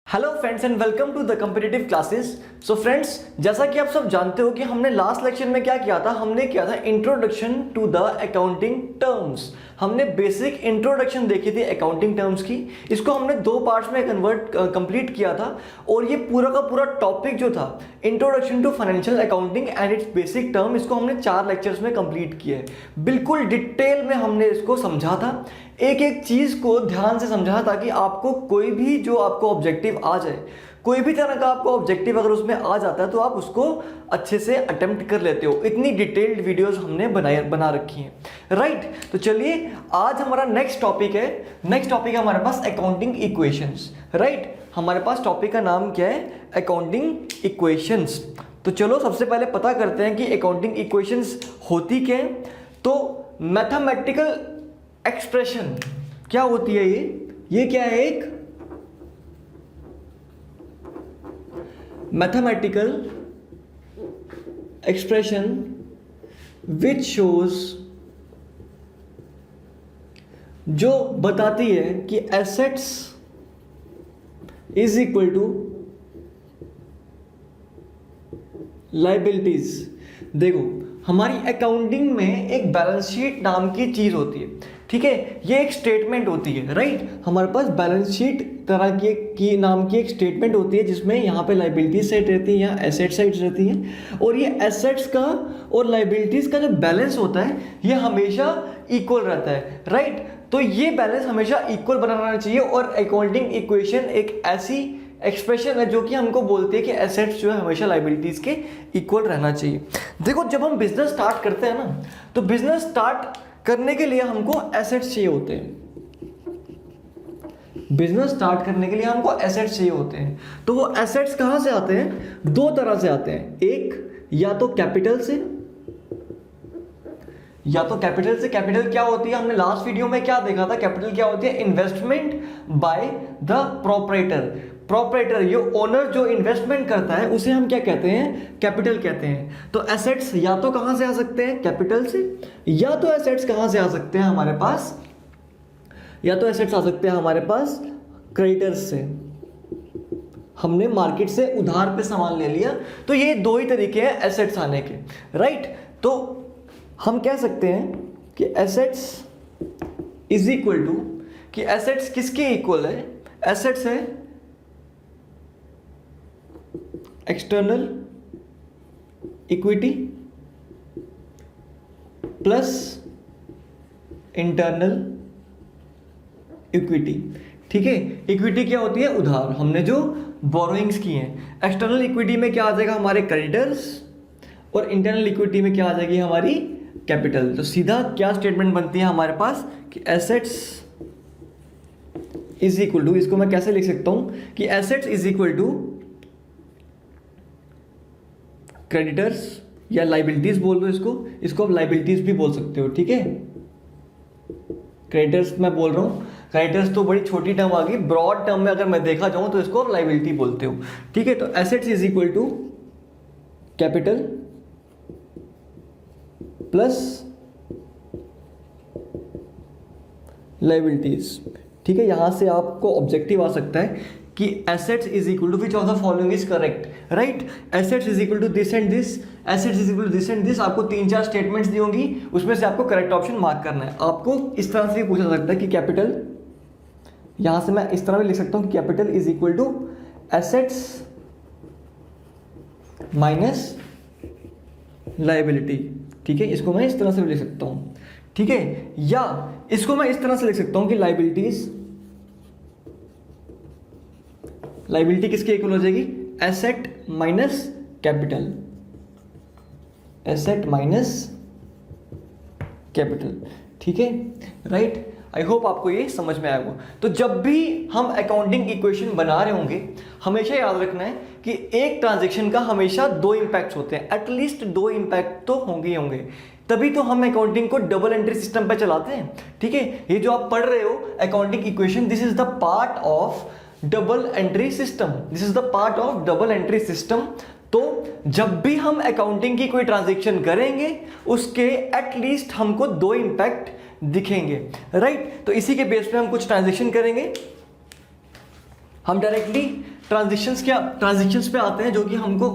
Hello friends and welcome to the competitive classes. So friends, जैसा कि आप सब जानते हो कि हमने लास्ट लेक्चर में क्या किया था, हमने किया था introduction to the accounting terms. हमने बेसिक इंट्रोडक्शन देखी थी अकाउंटिंग टर्म्स की। इसको हमने दो पार्ट्स में कंप्लीट किया था और ये पूरा का पूरा टॉपिक जो था introduction to financial accounting and its basic term, इसको हमने 4 लेक्चर्स में कंप्लीट किया है। बिल्कुल डिटेल में हमने इसको समझा था, एक एक चीज़ को ध्यान से समझा ताकि आपको कोई भी जो आपको ऑब्जेक्टिव आ जाए, कोई भी तरह का आपको ऑब्जेक्टिव अगर उसमें आ जाता है तो आप उसको अच्छे से अटेम्प्ट कर लेते हो। इतनी डिटेल्ड वीडियोस हमने बना रखी हैं, राइट। तो चलिए आज हमारा नेक्स्ट टॉपिक है हमारे पास अकाउंटिंग इक्वेशंस, राइट। हमारे पास टॉपिक का नाम क्या है, अकाउंटिंग इक्वेशंस। तो चलो सबसे पहले पता करते हैं कि अकाउंटिंग इक्वेशंस होती क्या है। तो मैथमेटिकल एक्सप्रेशन क्या होती है, ये क्या है, एक मैथमेटिकल एक्सप्रेशन विच शोज, जो बताती है कि assets is equal to liabilities. देखो हमारी अकाउंटिंग में एक बैलेंस शीट नाम की चीज होती है, ठीक है। ये एक स्टेटमेंट होती है, राइट। हमारे पास बैलेंस शीट तरह की नाम की एक स्टेटमेंट होती है जिसमें यहाँ पे लायबिलिटीज साइड रहती है, यहाँ एसेट साइड रहती है। और ये एसेट्स का और लायबिलिटीज का जो बैलेंस होता है ये हमेशा इक्वल रहता है, राइट। तो ये बैलेंस हमेशा इक्वल बना रहना चाहिए। और अकाउंटिंग इक्वेशन एक ऐसी एक्सप्रेशन है जो कि हमको बोलती है कि एसेट्स जो है हमेशा लायबिलिटीज के इक्वल रहना चाहिए। देखो जब हम बिजनेस स्टार्ट करते हैं ना, तो बिजनेस स्टार्ट करने के लिए हमको एसेट्स चाहिए होते हैं। बिजनेस स्टार्ट करने के लिए हमको एसेट्स चाहिए होते हैं। तो वो एसेट्स कहां से आते हैं, दो तरह से आते हैं। एक या तो कैपिटल से, कैपिटल क्या होती है, हमने लास्ट वीडियो में क्या देखा था, कैपिटल क्या होती है, इन्वेस्टमेंट बाय द प्रोपराइटर, ये ओनर जो इन्वेस्टमेंट करता है उसे हम क्या कहते हैं, कैपिटल कहते हैं। तो एसेट्स या तो कहां से आ सकते हैं, कैपिटल से, या तो एसेट्स कहां से आ सकते हैं हमारे पास, या तो एसेट्स आ सकते हैं हमारे पास क्रेडिटर्स से। हमने मार्केट से उधार पे सामान ले लिया, तो ये दो ही तरीके हैं एसेट्स आने के, राइट। तो हम कह सकते हैं कि एसेट्स इज इक्वल टू, कि एसेट्स किसके इक्वल है, एसेट्स है external equity plus internal equity, ठीक है। इक्विटी क्या होती है, उधार, हमने जो बोरोइंग्स की हैं। एक्सटर्नल इक्विटी में क्या आ जाएगा, हमारे क्रेडिटर्स, और इंटरनल इक्विटी में क्या आ जाएगी, हमारी कैपिटल। तो सीधा क्या स्टेटमेंट बनती है हमारे पास कि एसेट्स इज इक्वल टू, इसको मैं कैसे लिख सकता हूं कि assets is equal to creditors, या लायबिलिटीज बोल दो इसको आप लायबिलिटीज भी बोल सकते हो, ठीक है। क्रेडिटर्स मैं बोल रहा हूं, क्रेडिटर्स तो बड़ी छोटी टर्म आ गई, ब्रॉड टर्म में अगर मैं देखा जाऊं तो इसको आप लायबिलिटी बोलते हो, ठीक है। तो assets is equal to capital plus liabilities, ठीक है। यहां से आपको ऑब्जेक्टिव आ सकता है कि assets is equal to which of the following is correct, right. Assets is equal to this and this, assets is equal to this and this. आपको 3-4 statements दी होंगी, उसमें से आपको करेक्ट ऑप्शन मार्क करना है। आपको इस तरह से भी पूछा सकता है कि कैपिटल, यहां से मैं इस तरह भी लिख सकता हूं कि capital is equal to assets minus liability, ठीक है। इसको मैं इस तरह से भी लिख सकता हूं, ठीक है। या इसको मैं इस तरह से लिख सकता हूं कि लायबिलिटी किसके इक्वल हो जाएगी, asset minus capital, asset minus capital, ठीक है, राइट। आई होप आपको ये समझ में आएगा। तो जब भी हम अकाउंटिंग इक्वेशन बना रहे होंगे, हमेशा याद रखना है कि एक ट्रांजैक्शन का हमेशा 2 इंपैक्ट होते हैं, एटलीस्ट 2 इंपैक्ट तो होंगे ही होंगे, तभी तो हम अकाउंटिंग को डबल एंट्री सिस्टम पे चलाते हैं, ठीक है। ये जो आप पढ़ रहे हो accounting equation, this is the part of double entry system, तो जब भी हम अकाउंटिंग की कोई ट्रांजैक्शन करेंगे उसके एटलीस्ट हमको 2 इंपैक्ट दिखेंगे, राइट। तो इसी के बेस पे हम कुछ ट्रांजैक्शन करेंगे। हम डायरेक्टली ट्रांजिशंस पे आते हैं जो कि हमको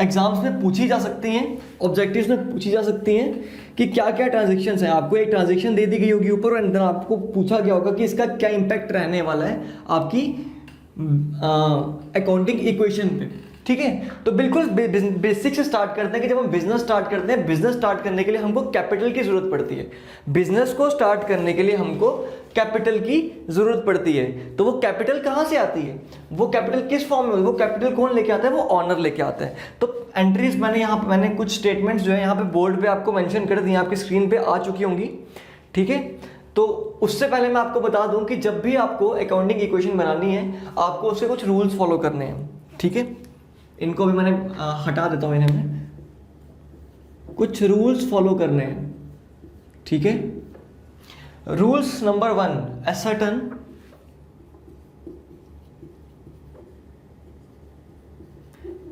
एग्जाम्स में पूछी जा सकती हैं, ऑब्जेक्टिव्स में पूछी जा सकती हैं कि क्या क्या ट्रांजेक्शन्स हैं। आपको एक ट्रांजेक्शन दे दी गई होगी ऊपर और अंदर आपको पूछा गया होगा कि इसका क्या इम्पैक्ट रहने वाला है आपकी अकाउंटिंग इक्वेशन पे, ठीक है। तो बिल्कुल बेसिक से स्टार्ट करते हैं कि जब हम बिजनेस स्टार्ट करते हैं, बिजनेस स्टार्ट करने के लिए हमको कैपिटल की जरूरत पड़ती है। बिजनेस को स्टार्ट करने के लिए हमको कैपिटल की जरूरत पड़ती है। तो वो कैपिटल कहाँ से आती है, वो कैपिटल किस फॉर्म में, वो कैपिटल कौन लेके आता है, वो ऑनर लेके आता है। तो एंट्रीज मैंने कुछ स्टेटमेंट्स जो है यहाँ पे बोर्ड पे आपको मेंशन कर दी, आपकी स्क्रीन पे आ चुकी होंगी, ठीक है। तो उससे पहले मैं आपको बता दूं कि जब भी आपको अकाउंटिंग इक्वेशन बनानी है आपको उसके कुछ रूल्स फॉलो करने हैं, ठीक है। इनको भी मैंने हटा देता हूं, इन्हें मैं, कुछ रूल्स फॉलो करने हैं, ठीक है। Rules number 1,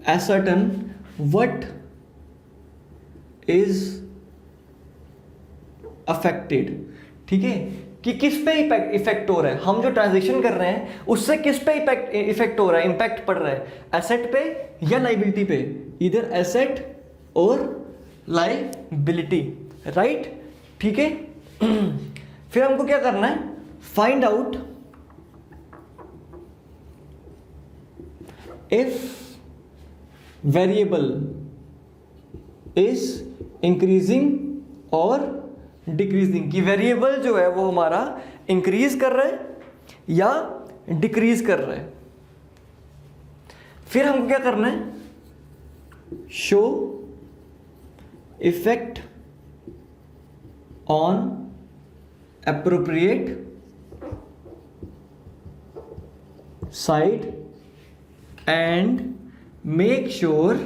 ascertain what is affected, ठीक है, कि किस पे इफेक्ट हो रहा है। हम जो ट्रांजेक्शन कर रहे हैं उससे किस पे इफेक्ट हो रहा है, इंपैक्ट पड़ रहा है, एसेट पे या लाइबिलिटी पे, इधर एसेट और लाइबिलिटी, राइट, ठीक है। फिर हमको क्या करना है, find out if variable is increasing और डिक्रीजिंग, कि वेरिएबल जो है वो हमारा इंक्रीज कर रहा है या डिक्रीज कर रहा है। फिर हमको क्या करना है, show effect on appropriate side and make sure,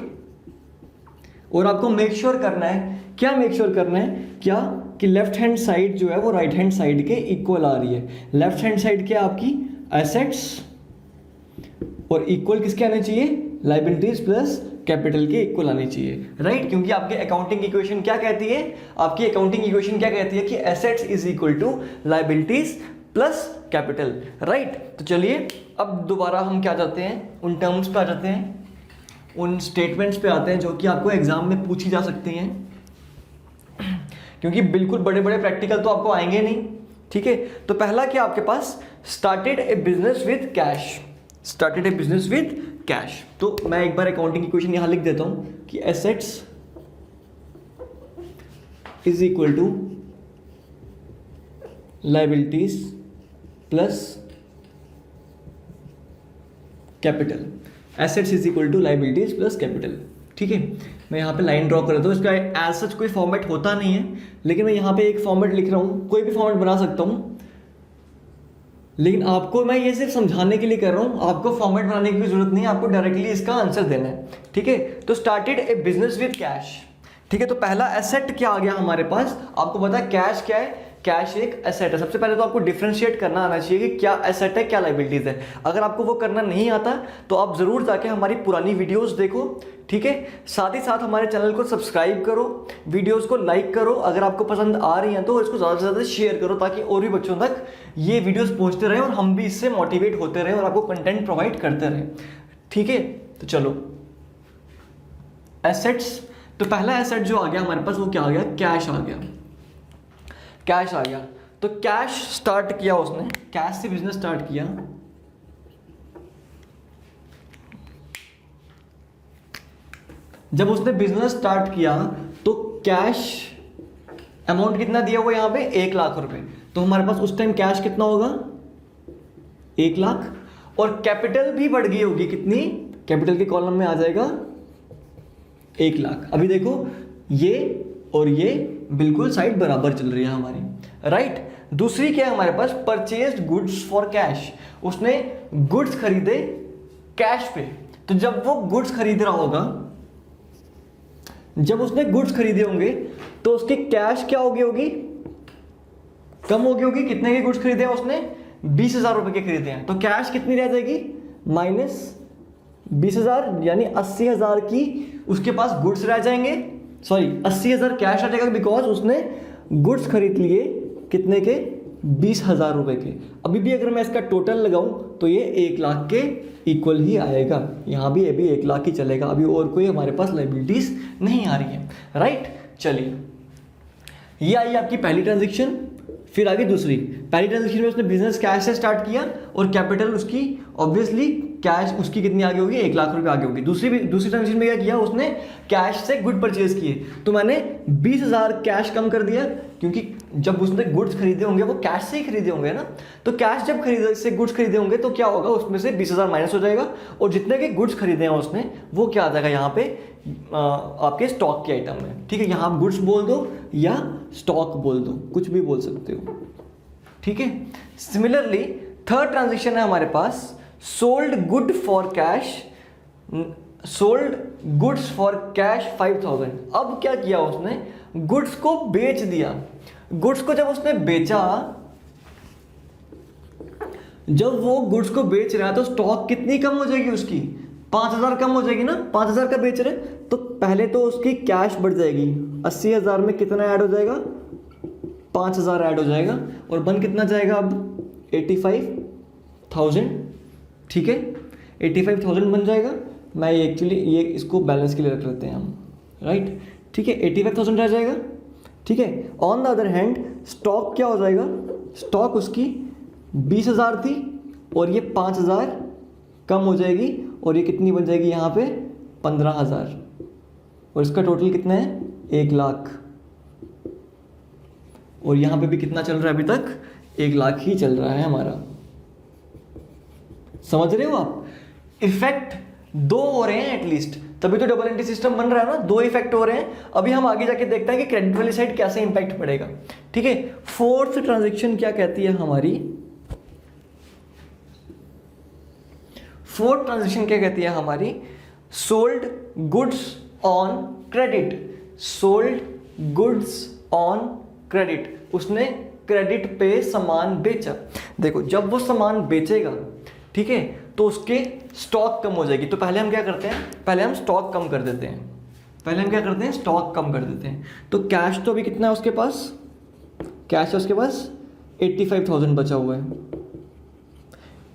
और आपको मेक श्योर करना है, क्या मेक श्योर करना है, क्या कि लेफ्ट हैंड साइड जो है वो राइट हैंड साइड के इक्वल आ रही है। लेफ्ट हैंड साइड क्या आपकी एसेट्स और इक्वल किसके आने चाहिए, लाइबिलिटीज प्लस कैपिटल के इक्वल आनी चाहिए, राइट। क्योंकि आपकी अकाउंटिंग इक्वेशन क्या कहती है, आपकी अकाउंटिंग इक्वेशन क्या कहती है कि assets is equal to liabilities plus capital, right. तो चलिए अब दोबारा हम क्या जाते हैं, उन टर्म्स पे आ जाते हैं, उन स्टेटमेंट्स पे आते हैं जो कि आपको एग्जाम में पूछी जा सकती हैं, क्योंकि बिल्कुल बड़े बड़े प्रैक्टिकल तो आपको आएंगे नहीं, ठीक है। तो पहला क्या आपके पास, started a business with cash, started a business with cash. तो मैं एक बार अकाउंटिंग इक्वेशन यहां लिख देता हूं कि assets is equal to liabilities plus capital, assets is equal to liabilities plus capital, ठीक है। मैं यहाँ पे लाइन ड्रॉ कर देता हूँ, इसका एज सच कोई फॉर्मेट होता नहीं है, लेकिन मैं यहाँ पे एक फॉर्मेट लिख रहा हूँ, कोई भी फॉर्मेट बना सकता हूँ, लेकिन आपको मैं ये सिर्फ समझाने के लिए कर रहा हूँ, आपको फॉर्मेट बनाने की जरूरत नहीं है, आपको डायरेक्टली इसका आंसर देना है, ठीक है। तो started a business with cash, ठीक है। तो पहला एसेट क्या आ गया हमारे पास, आपको पता है कैश क्या है, कैश एक एसेट है। सबसे पहले तो आपको डिफरेंशिएट करना आना चाहिए कि क्या एसेट है क्या लाइबिलिटीज है। अगर आपको वो करना नहीं आता तो आप जरूर जाके हमारी पुरानी वीडियोस देखो, ठीक है। साथ ही साथ हमारे चैनल को सब्सक्राइब करो, वीडियोस को लाइक करो, अगर आपको पसंद आ रही हैं तो इसको ज़्यादा से ज़्यादा शेयर करो ताकि और भी बच्चों तक ये वीडियोस पहुंचते रहें और हम भी इससे मोटिवेट होते रहें और आपको कंटेंट प्रोवाइड करते रहें, ठीक है। तो चलो एसेट्स, तो पहला एसेट जो आ गया हमारे पास वो क्या आ गया, कैश आ गया, कैश आ गया। तो कैश स्टार्ट किया उसने, कैश से बिजनेस स्टार्ट किया, जब उसने बिजनेस स्टार्ट किया तो कैश अमाउंट कितना दिया हुआ यहां पे 1 लाख रुपए। तो हमारे पास उस टाइम कैश कितना होगा 1 लाख, और कैपिटल भी बढ़ गई होगी कितनी, कैपिटल के कॉलम में आ जाएगा 1 लाख। अभी देखो ये और ये बिल्कुल साइड बराबर चल रही है हमारी, राइट। दूसरी क्या है हमारे पास, परचेज्ड गुड्स फॉर कैश, उसने गुड्स खरीदे कैश पे। तो जब वो गुड्स खरीद रहा होगा, जब उसने गुड्स खरीदे होंगे तो उसकी कैश क्या हो गई होगी, कम हो गई होगी। कितने के गुड्स खरीदे हैं उसने, 20,000 रुपए के खरीदे हैं, तो कैश कितनी रह जाएगी माइनस 20,000, यानी 80,000 की उसके पास गुड्स रह जाएंगे, सॉरी 80,000 कैश आ जाएगा बिकॉज उसने गुड्स खरीद लिए कितने के 20,000 रुपये के। अभी भी अगर मैं इसका टोटल लगाऊं तो ये 1 लाख के इक्वल ही आएगा। यहाँ भी अभी 1 लाख ही चलेगा, अभी और कोई हमारे पास लाइबिलिटीज नहीं आ रही है, राइट। चलिए, ये आई आपकी पहली ट्रांजेक्शन। फिर आगे दूसरी। पहली ट्रांजेक्शन में उसने बिजनेस कैश से स्टार्ट किया और कैपिटल उसकी ऑब्वियसली कैश उसकी कितनी आगे होगी, 1 लाख रुपए आगे होगी। दूसरी ट्रांजेक्शन में क्या किया उसने, कैश से गुड परचेज किए, तो मैंने 20,000 कैश कम कर दिया, क्योंकि जब उसने गुड्स खरीदे होंगे वो कैश से ही खरीदे होंगे ना, तो कैश जब गुड्स खरीदे होंगे तो क्या होगा, उसमें से 20,000 माइनस हो जाएगा और जितने के गुड्स खरीदे हैं उसने वो क्या आ जाएगा यहाँ पे आपके स्टॉक के आइटम में। ठीक है, यहाँ आप गुड्स बोल दो या स्टॉक बोल दो, कुछ भी बोल सकते हो। ठीक है, सिमिलरली थर्ड ट्रांजेक्शन है हमारे पास, sold good for cash, sold goods for cash 5,000। अब क्या किया उसने, गुड्स को बेच दिया। गुड्स को जब उसने बेचा, जब वो गुड्स को बेच रहा है तो स्टॉक कितनी कम हो जाएगी उसकी, 5,000 कम हो जाएगी ना। 5,000 का बेच रहे तो पहले तो उसकी कैश बढ़ जाएगी, 80,000 में कितना ऐड हो जाएगा, 5,000 ऐड हो जाएगा और बन कितना जाएगा अब 85,000। ठीक है, 85,000 बन जाएगा। मैं एक्चुअली ये इसको बैलेंस के लिए रख लेते हैं हम, राइट। ठीक है, 85,000 रह जाएगा। ठीक है, on the other hand stock क्या हो जाएगा, स्टॉक उसकी 20,000 थी और ये 5,000 कम हो जाएगी और ये कितनी बन जाएगी यहाँ पे 15,000 और इसका टोटल कितना है 1 लाख। और यहाँ पे भी कितना चल रहा है अभी तक, 1 लाख ही चल रहा है हमारा। समझ रहे हो आप, इफेक्ट 2 हो रहे हैं एटलीस्ट, तभी तो डबल एंट्री सिस्टम बन रहा है ना, 2 इफेक्ट हो रहे हैं। अभी हम आगे जाके देखते हैं कि क्रेडिट वाली साइड कैसे इंपैक्ट पड़ेगा। ठीक है, फोर्थ ट्रांजेक्शन क्या कहती है हमारी, फोर्थ ट्रांजेक्शन क्या कहती है हमारी, sold goods on credit, sold goods on credit, उसने क्रेडिट पे सामान बेचा। देखो, जब वो सामान बेचेगा, ठीक है, तो उसके स्टॉक कम हो जाएगी। तो पहले हम क्या करते हैं, पहले हम स्टॉक कम कर देते हैं, पहले हम क्या करते हैं, स्टॉक कम कर देते हैं। तो कैश तो अभी कितना है उसके पास, कैश है उसके पास 85,000 बचा हुआ है।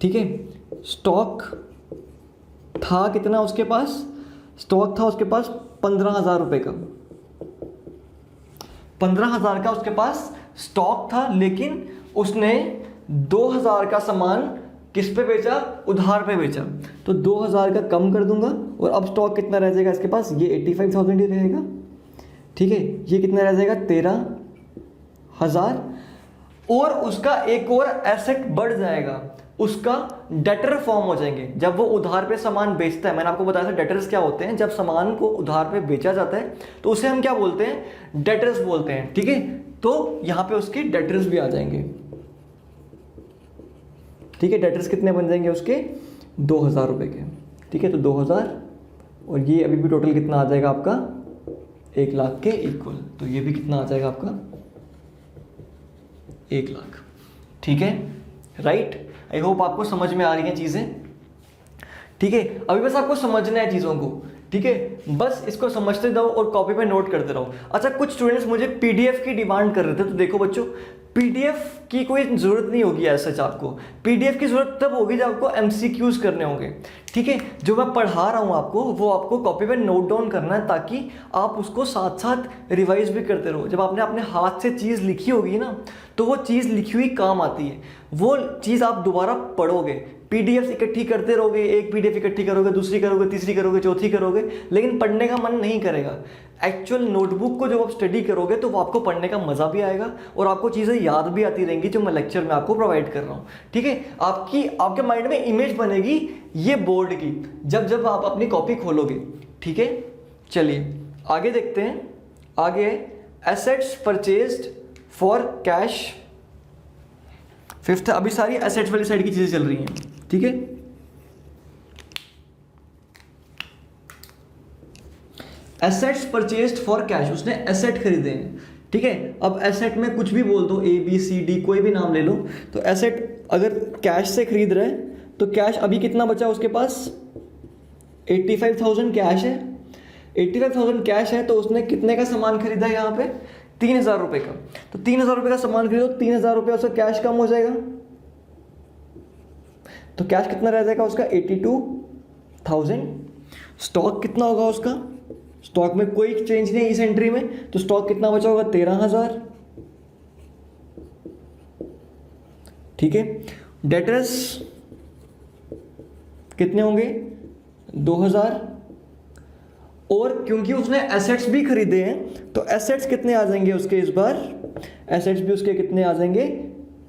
ठीक है, स्टॉक था कितना उसके पास, स्टॉक था उसके पास 15,000 रुपये का, 15,000 का उसके पास स्टॉक था, लेकिन उसने 2,000 का सामान किस पे बेचा, उधार पे बेचा। तो 2,000 का कम कर दूंगा और अब स्टॉक कितना रह जाएगा इसके पास, ये 85,000 ही रहेगा। ठीक है, ये कितना रह जाएगा 13,000 और उसका एक और एसेट बढ़ जाएगा, उसका डेटर फॉर्म हो जाएंगे। जब वो उधार पे सामान बेचता है, मैंने आपको बताया था डेटर्स क्या होते हैं, जब सामान को उधार पे बेचा जाता है तो उसे हम क्या बोलते हैं, डेटर्स बोलते हैं। ठीक है, तो यहाँ पे उसके डेटर्स भी आ जाएंगे। ठीक है, डेटर्स कितने बन जाएंगे उसके 2,000 रुपये के। ठीक है, तो 2,000 और ये अभी भी टोटल कितना आ जाएगा आपका 1 लाख के इक्वल, तो ये भी कितना आ जाएगा आपका 1 लाख। ठीक है, राइट। आई होप आपको समझ में आ रही हैं चीज़ें। ठीक है, अभी बस आपको समझना है चीज़ों को। ठीक है, बस इसको समझते जाओ और कॉपी पे नोट करते रहो। अच्छा, कुछ स्टूडेंट्स मुझे पीडीएफ की डिमांड कर रहे थे, तो देखो बच्चों, पीडीएफ की कोई ज़रूरत नहीं होगी ऐसा सच आपको। पीडीएफ की ज़रूरत तब होगी जब आपको एमसीक्यूज करने होंगे। ठीक है, जो मैं पढ़ा रहा हूँ आपको वो आपको कॉपी पे नोट डाउन करना है, ताकि आप उसको साथ साथ रिवाइज भी करते रहो। जब आपने अपने हाथ से चीज़ लिखी होगी ना, तो वो चीज़ लिखी हुई काम आती है, वो चीज़ आप दोबारा पढ़ोगे। पीडीएफ इकट्ठी करते रहोगे, एक पीडीएफ इकट्ठी करोगे, दूसरी करोगे, तीसरी करोगे, चौथी करोगे, लेकिन पढ़ने का मन नहीं करेगा। एक्चुअल नोटबुक को जब आप स्टडी करोगे तो वो आपको पढ़ने का मज़ा भी आएगा और आपको चीज़ें याद भी आती रहेंगी जो मैं लेक्चर में आपको प्रोवाइड कर रहा हूँ। ठीक है, आपके माइंड में इमेज बनेगी ये बोर्ड की जब जब आप अपनी कॉपी खोलोगे। ठीक है, चलिए आगे देखते हैं। आगे assets purchased for cash, fifth. अभी सारी एसेट्स वाली साइड की चीज़ें चल रही हैं। ठीक है, एसेट्स परचेज्ड फॉर कैश, उसने एसेट खरीदे हैं। ठीक है, अब एसेट में कुछ भी बोल दो, ABCD कोई भी नाम ले लो। तो एसेट अगर कैश से खरीद रहे हैं तो कैश अभी कितना बचा उसके पास, 85,000 कैश है। 85,000 कैश है तो उसने कितने का सामान खरीदा यहाँ पे, 3,000 रुपये का। तो 3,000 रुपये का सामान खरीदो, 3,000 रुपये उसका कैश कम हो जाएगा, तो कैश कितना रह जाएगा उसका 82,000। स्टॉक कितना होगा उसका, स्टॉक में कोई चेंज नहीं इस एंट्री में, तो स्टॉक कितना बचा होगा 13,000। ठीक है, डेटर्स कितने होंगे 2,000। और क्योंकि उसने एसेट्स भी खरीदे हैं तो एसेट्स कितने आ जाएंगे उसके, इस बार एसेट्स भी उसके कितने आ जाएंगे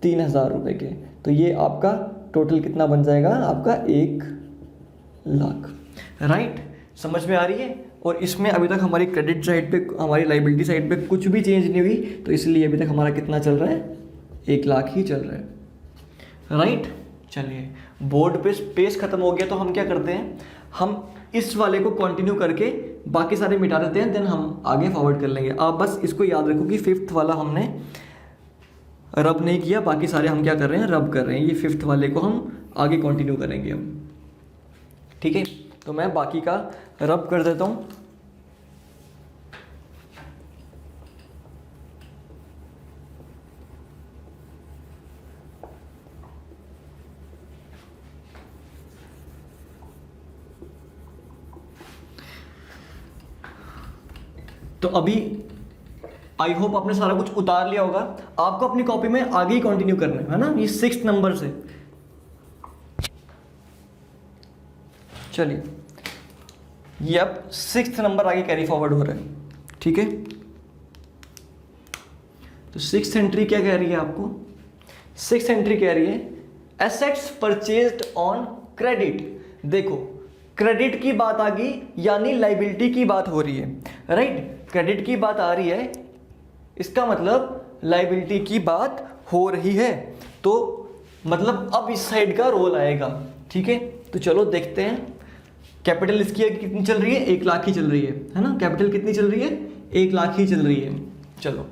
3,000 रुपए के। तो ये आपका टोटल कितना बन जाएगा आपका 1,00,000। राइट, समझ में आ रही है। और इसमें अभी तक हमारी क्रेडिट साइड पे, हमारी लाइबिलिटी साइड पे कुछ भी चेंज नहीं हुई, तो इसलिए अभी तक हमारा कितना चल रहा है 1,00,000 ही चल रहा है। राइट, चलिए बोर्ड पे स्पेस खत्म हो गया, तो हम क्या करते हैं, हम इस वाले को कंटिन्यू करके बाकी सारे मिटा देते हैं, देन हम आगे फॉरवर्ड कर लेंगे। आप बस इसको याद रखो कि 5th वाला हमने रब नहीं किया, बाकी सारे हम क्या कर रहे हैं रब कर रहे हैं। ये 5th वाले को हम आगे कंटिन्यू करेंगे हम। ठीक है, तो मैं बाकी का रब कर देता हूँ। तो अभी आई होप आपने सारा कुछ उतार लिया होगा। आपको अपनी कॉपी में आगे ही कंटिन्यू करना है ना, ये 6th नंबर से। चलिए, ये अब 6th नंबर आगे कैरी फॉरवर्ड हो रहा है। ठीक है, तो 6th एंट्री क्या कह रही है आपको, 6th एंट्री कह रही है एसेट्स परचेज्ड ऑन क्रेडिट। देखो क्रेडिट की बात आ गई, यानी लाइबिलिटी की बात हो रही है। राइट, क्रेडिट की बात आ रही है, इसका मतलब लाइबिलिटी की बात हो रही है, तो मतलब अब इस साइड का रोल आएगा। ठीक है, तो चलो देखते हैं। कैपिटल इसकी कितनी चल रही है 1,00,000 ही चल रही है ना, कैपिटल कितनी चल रही है 1,00,000 ही चल रही है। चलो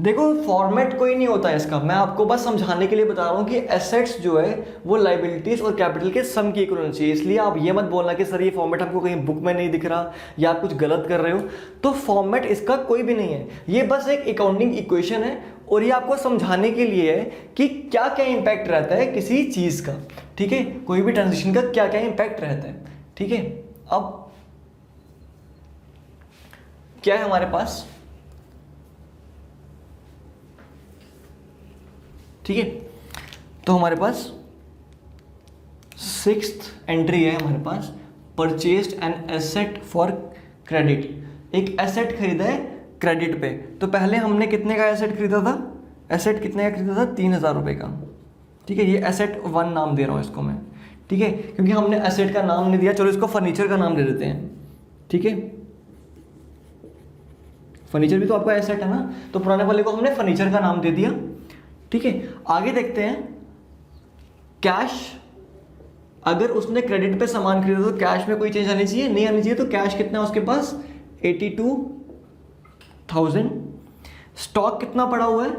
देखो, फॉर्मेट कोई नहीं होता है इसका, मैं आपको बस समझाने के लिए बता रहा हूँ कि एसेट्स जो है वो लाइबिलिटीज और कैपिटल के सम की इक्वल होनी चाहिए। इसलिए आप ये मत बोलना कि सर ये फॉर्मेट हमको कहीं बुक में नहीं दिख रहा या आप कुछ गलत कर रहे हो, तो फॉर्मेट इसका कोई भी नहीं है, ये बस एक अकाउंटिंग इक्वेशन है और ये आपको समझाने के लिए है कि क्या क्या इंपैक्ट रहता है किसी चीज़ का। ठीक है, कोई भी ट्रांजेक्शन का क्या क्या इंपैक्ट रहता है। ठीक है, अब क्या है हमारे पास, ठीक है, तो हमारे पास 6th एंट्री है हमारे पास, purchased an asset for credit. एक एसेट खरीदा है क्रेडिट पे, तो पहले हमने कितने का एसेट खरीदा था, एसेट कितने का खरीदा था 3,000 रुपये का। ठीक है, ये एसेट 1 नाम दे रहा हूँ इसको मैं। ठीक है, क्योंकि हमने एसेट का नाम नहीं दिया, चलो इसको फर्नीचर का नाम दे देते हैं। ठीक है, फर्नीचर भी तो आपका एसेट है ना, तो पुराने वाले को हमने फर्नीचर का नाम दे दिया। ठीक है, आगे देखते हैं कैश। अगर उसने क्रेडिट पे सामान खरीदा तो कैश में कोई चेंज आनी चाहिए, नहीं आनी चाहिए, तो कैश कितना है उसके पास 82,000। स्टॉक कितना पड़ा हुआ है,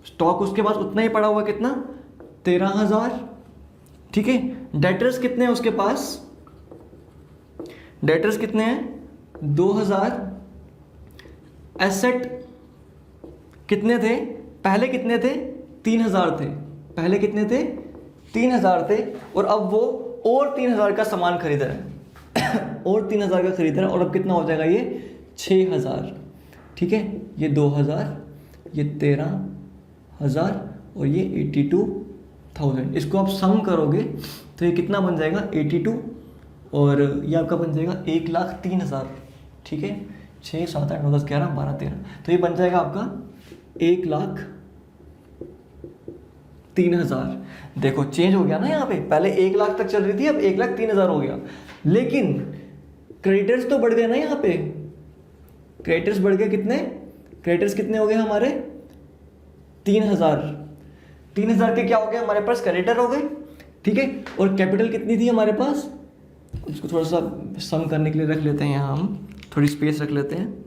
स्टॉक उसके पास उतना ही पड़ा हुआ, कितना 13,000। ठीक है, डेटर्स कितने हैं उसके पास, डेटर्स कितने हैं 2,000। एसेट कितने थे, पहले कितने थे 3,000 थे, पहले कितने थे 3,000 थे, और अब वो और 3,000 का सामान खरीद रहा है और 3,000 का खरीद रहा है, और अब कितना हो जाएगा ये 6,000। ठीक है, ये 2,000, ये 13,000 और ये 82,000। इसको आप सम करोगे तो ये कितना बन जाएगा 82, और ये आपका बन जाएगा 1,03,000। ठीक है, 6, 7, 8, 9, 10, 11, 12, 13, तो ये बन जाएगा आपका 1,03,000। देखो चेंज हो गया ना, यहाँ पे पहले 1,00,000 तक चल रही थी, अब 1,03,000 हो गया, लेकिन क्रेडिटर्स तो बढ़ गए ना, यहाँ पे क्रेडिटर्स बढ़ गए, कितने क्रेडिटर्स कितने हो गए हमारे 3,000। 3,000 के क्या हो गया हमारे पास क्रेडिटर हो गए। ठीक है, और कैपिटल कितनी थी हमारे पास, उसको थोड़ा सा सम करने के लिए रख लेते हैं, यहाँ हम थोड़ी स्पेस रख लेते हैं।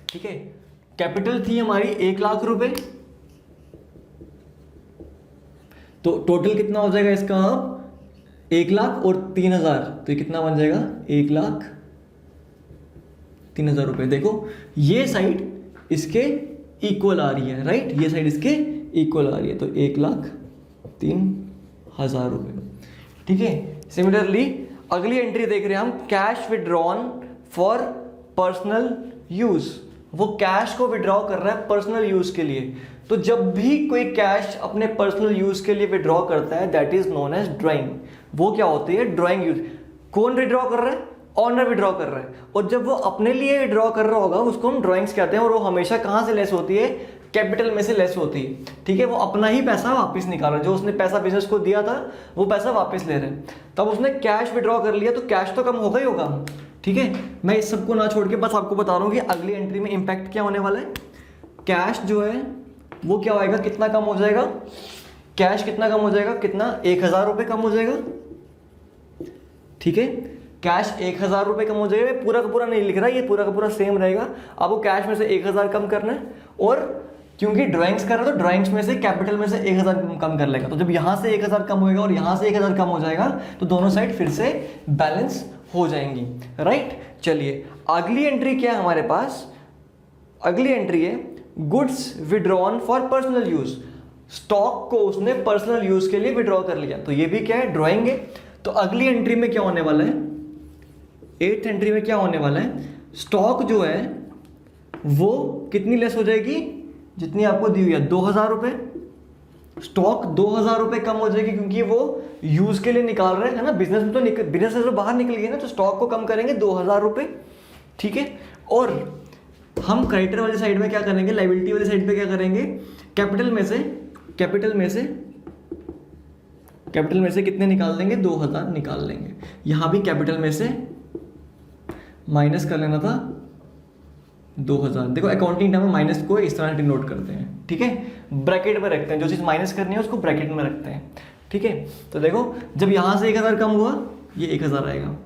ठीक है, कैपिटल थी हमारी 1,00,000 रुपए, तो टोटल कितना हो जाएगा इसका अब 1,00,000 और 3,000, तो ये कितना बन जाएगा 1,03,000 रुपये। देखो ये साइड इसके इक्वल आ रही है, राइट, ये साइड इसके इक्वल आ रही है, तो 1,03,000 रुपये। ठीक है, सिमिलरली अगली एंट्री देख रहे हैं हम, cash withdrawn for personal use. वो कैश को विड्रॉ कर रहा है पर्सनल यूज के लिए। तो जब भी कोई कैश अपने पर्सनल यूज के लिए विड्रॉ करता है that is known as drawing. वो क्या होती है, ड्राइंग यूज। कौन विड्रॉ कर रहा है, ऑनर विड्रॉ कर रहा है, और जब वो अपने लिए विड्रॉ कर रहा होगा उसको हम ड्राइंग्स कहते हैं, और वो हमेशा कहाँ से लेस होती है, कैपिटल में से लेस होती है। ठीक है, वो अपना ही पैसा वापस निकाल रहा है, जो उसने पैसा बिजनेस को दिया था वो पैसा वापस ले रहे हैं। तब उसने कैश विड्रॉ कर लिया तो कैश तो कम होगा ही होगा। ठीक है, मैं इस सबको ना छोड़ के बस आपको बता रहा हूँ कि अगली एंट्री में इंपैक्ट क्या होने वाला है। कैश जो है वो क्या होएगा, कितना कम हो जाएगा, कैश कितना कम हो जाएगा, कितना 1,000 रुपये कम हो जाएगा। ठीक है, कैश 1,000 रुपये कम हो जाएगा। पूरा का पूरा नहीं लिख रहा, ये पूरा का पूरा सेम रहेगा। आपको कैश में से 1,000 कम करना है, और क्योंकि ड्राइंग्स कर रहा है तो ड्राइंग्स में से कैपिटल में से 1,000 कम कर लेगा। तो जब यहाँ से 1,000 कम होएगा और यहाँ से 1,000 कम हो जाएगा तो दोनों साइड फिर से बैलेंस हो जाएंगी, राइट। चलिए अगली एंट्री क्या है हमारे पास, अगली एंट्री है goods withdrawn for personal use. Stock को उसने पर्सनल यूज के लिए विड्रॉ कर लिया, तो ये भी क्या है, ड्रॉइंग है। तो अगली एंट्री में क्या होने वाला है, 8th एंट्री में क्या होने वाला है, स्टॉक जो है वो कितनी लेस हो जाएगी, जितनी आपको दी हुई है 2,000 रुपये। स्टॉक 2,000 रुपये कम हो जाएगी, क्योंकि वो यूज के लिए निकाल रहे हैं ना, बिजनेस में तो बिजनेस से तो बाहर निकल गए ना, तो स्टॉक को कम करेंगे 2,000 रुपये। ठीक है, और हम क्रेडिटर वाली साइड में क्या करेंगे, लाइबिलिटी वाली साइड पे क्या करेंगे, कैपिटल में से कितने निकाल देंगे, 2,000 निकाल लेंगे। यहां भी कैपिटल में से माइनस कर लेना था 2,000। देखो अकाउंटिंग टर्म में माइनस को इस तरह डिनोट करते हैं। ठीक है, ब्रैकेट में रखते हैं, जो चीज़ माइनस करनी है उसको ब्रैकेट में रखते हैं। ठीक है, तो देखो जब यहाँ से 1,000 कम हुआ ये 1,000 आएगा,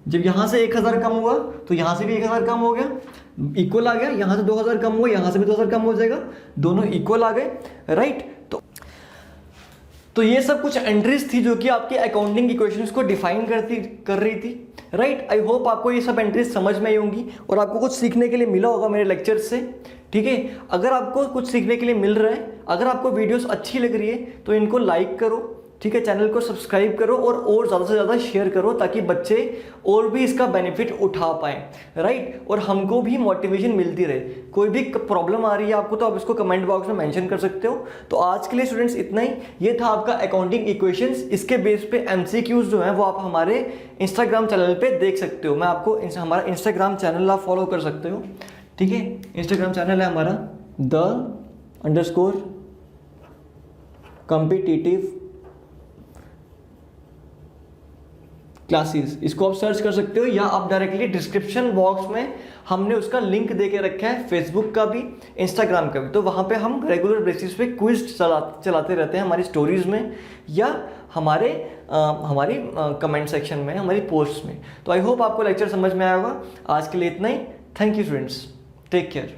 जब यहाँ से 1,000 कम हुआ तो यहाँ से भी 1,000 कम हो गया, इक्वल आ गया। यहाँ से 2,000 कम हुआ, यहाँ से भी 2,000 कम हो जाएगा, दोनों इक्वल आ गए, राइट। तो ये सब कुछ एंट्रीज थी जो कि आपके अकाउंटिंग इक्वेशंस को डिफाइन कर रही थी, राइट। आई होप आपको ये सब एंट्रीज समझ में आई होंगी और आपको कुछ सीखने के लिए मिला होगा मेरे लेक्चर्स से। ठीक है, अगर आपको कुछ सीखने के लिए मिल रहा है, अगर आपको वीडियोस अच्छी लग रही है तो इनको लाइक करो, ठीक है, चैनल को सब्सक्राइब करो और ज़्यादा से ज़्यादा शेयर करो, ताकि बच्चे और भी इसका बेनिफिट उठा पाएँ, राइट। और हमको भी मोटिवेशन मिलती रहे। कोई भी प्रॉब्लम आ रही है आपको तो आप इसको कमेंट बॉक्स में मेंशन कर सकते हो। तो आज के लिए स्टूडेंट्स इतना ही, ये था आपका अकाउंटिंग इक्वेशंस। इसके बेस पे MCQs जो हैं वो आप हमारे इंस्टाग्राम चैनल पे देख सकते हो। मैं आपको हमारा इंस्टाग्राम चैनल आप फॉलो कर सकते हो। ठीक है, इंस्टाग्राम चैनल है हमारा the_competitive क्लासेस। इसको आप सर्च कर सकते हो, या आप डायरेक्टली डिस्क्रिप्शन बॉक्स में हमने उसका लिंक दे के रखा है, फेसबुक का भी, इंस्टाग्राम का भी। तो वहाँ पे हम रेगुलर बेसिस पे क्विज चलाते रहते हैं हमारी स्टोरीज में, या हमारी कमेंट सेक्शन में, हमारी पोस्ट में। तो आई होप आपको लेक्चर समझ में आया होगा। आज के लिए इतना ही। Thank you students, take care.